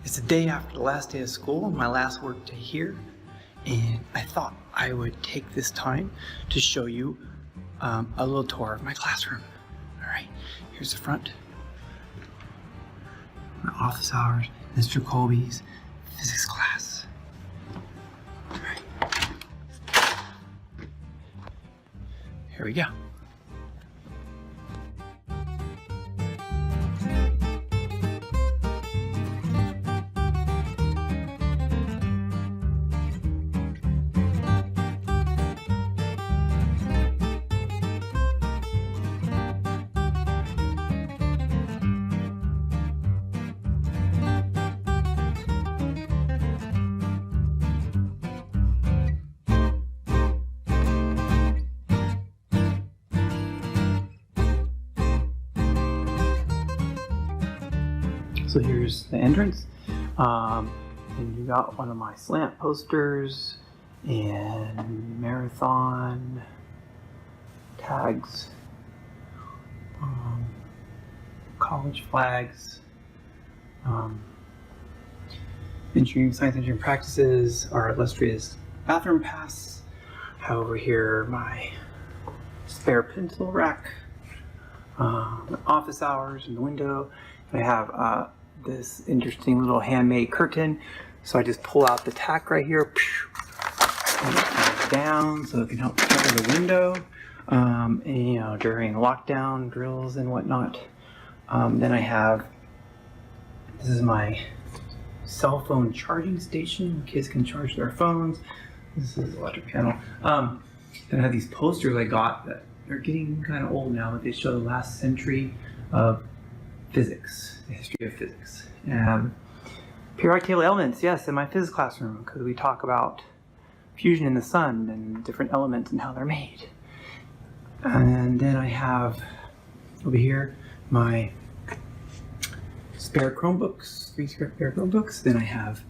It's the day after the last day of school, my last work day here, and I thought I would take this time to show you a little tour of my classroom. All right, here's the front. My office hours, Mr. Colby's physics class. All right. Here we go. So here's the entrance, and you got one of my slant posters and marathon tags, college flags, engineering, science engineering practices, our illustrious bathroom pass. I have over here my spare pencil rack, office hours in the window. I have this interesting little handmade curtain. So I just pull out the tack right here, and it comes down so it can help cover the window, and, you know, during lockdown drills and whatnot. Then I have, this is my cell phone charging station. Kids can charge their phones. This is the electric panel. Then I have these posters I got that are getting kind of old now, but they show the last century of physics, the history of physics. Periodic table elements, yes, in my physics classroom, because we talk about fusion in the sun and different elements and how they're made. And then I have over here my spare Chromebooks, 3 spare Chromebooks. Then I have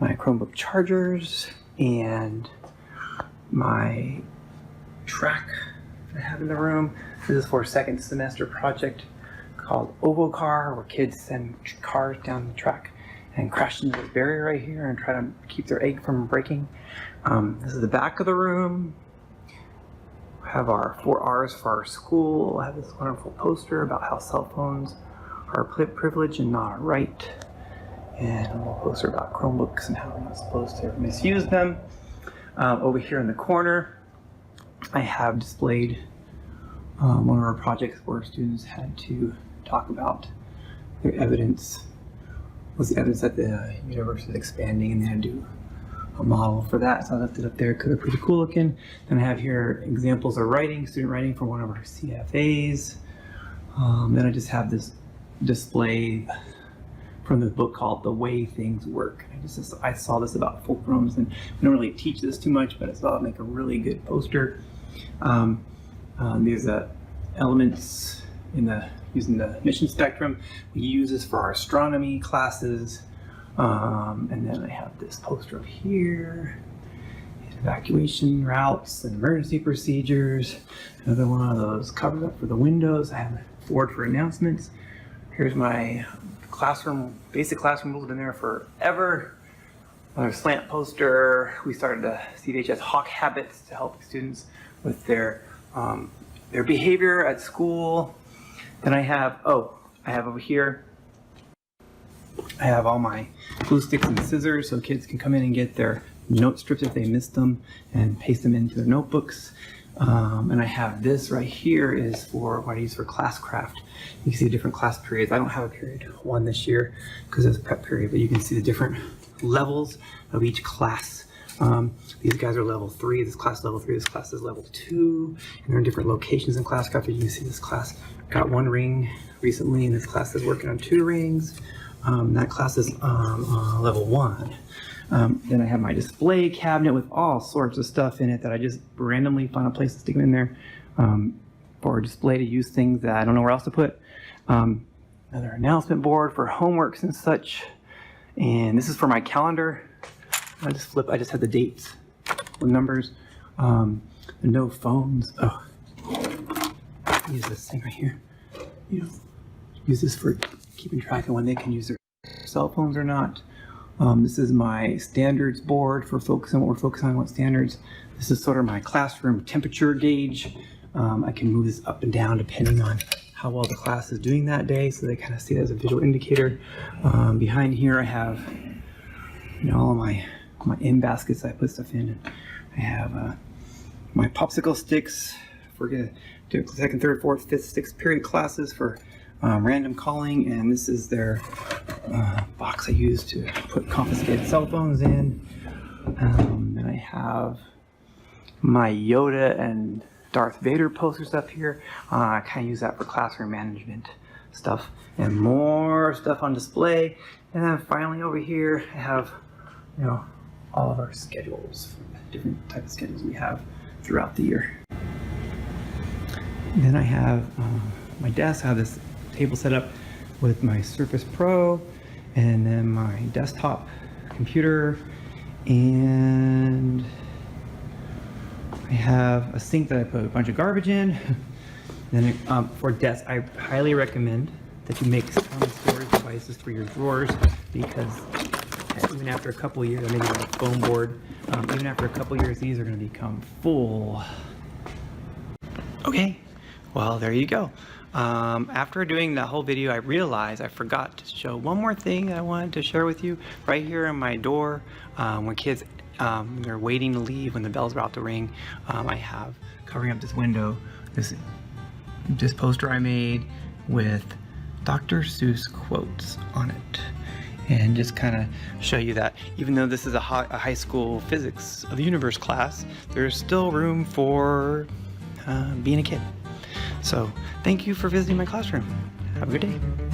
my Chromebook chargers and my track that I have in the room. This is for a second semester project called Oval Car, where kids send cars down the track and crash into this barrier right here and try to keep their egg from breaking. This is the back of the room. We have our 4 R's for our school. I have this wonderful poster about how cell phones are a privilege and not a right. And a little poster about Chromebooks and how we're not supposed to misuse them. Over here in the corner, I have displayed one of our projects where students had to talk about their evidence. Was the evidence that the universe is expanding, and they had to do a model for that. So I left it up there because they're pretty cool looking. Then I have here examples of writing, student writing from one of our CFAs. Then I just have this display from the book called The Way Things Work. I saw this about fulcrums, and we don't really teach this too much, but I thought it'd make a really good poster. These elements using the mission spectrum. We use this for our astronomy classes. And then I have this poster up here, evacuation routes and emergency procedures. Another one of those covers up for the windows. I have a board for announcements. Here's my classroom, basic classroom rules, been there forever. Another slant poster. We started the CVHS Hawk Habits to help students with their behavior at school. Then I have over here, I have all my glue sticks and scissors so kids can come in and get their note strips if they missed them and paste them into their notebooks. And I have this right here is for what I use for class craft. You can see the different class periods. I don't have a period 1 this year because it's a prep period, but you can see the different levels of each class. These guys are level 3, this class level 3, this class is level 2, and they're in different locations in classcraft. You can see this class got 1 ring recently, and this class is working on 2 rings. That class is level 1. Then I have my display cabinet with all sorts of stuff in it that I just randomly find a place to stick them in there for display to use things that I don't know where else to put. Another announcement board for homeworks and such. And this is for my calendar. I just have the dates with numbers. No phones. Oh, use this thing right here. You know, use this for keeping track of when they can use their cell phones or not. This is my standards board for focusing what we're focusing on, what standards. This is sort of my classroom temperature gauge. I can move this up and down depending on how well the class is doing that day, so they kind of see it as a visual indicator. Behind here I have, you know, all of my in baskets I put stuff in. I have my popsicle sticks. We're gonna do second, third, fourth, fifth, sixth period classes for random calling, and this is their box I use to put confiscated cell phones in. And I have my Yoda and Darth Vader posters up here. I kind of use that for classroom management stuff, and more stuff on display. And then finally over here I have, you know, all of our schedules, different type of schedules we have throughout the year. And then I have my desk. I have this table set up with my Surface Pro, and then my desktop computer, and I have a sink that I put a bunch of garbage in. Then for desks, I highly recommend that you make some storage devices for your drawers, because even after a couple of years, maybe like a foam board, even after a couple of years, these are going to become full. Okay, well, there you go. After doing the whole video, I realized I forgot to show one more thing I wanted to share with you. Right here on my door, when kids they're waiting to leave, when the bell's about to ring, I have covering up this window this poster I made with Dr. Seuss quotes on it, and just kind of show you that even though this is a high school physics of the universe class, there's still room for being a kid. So thank you for visiting my classroom. Have a good day.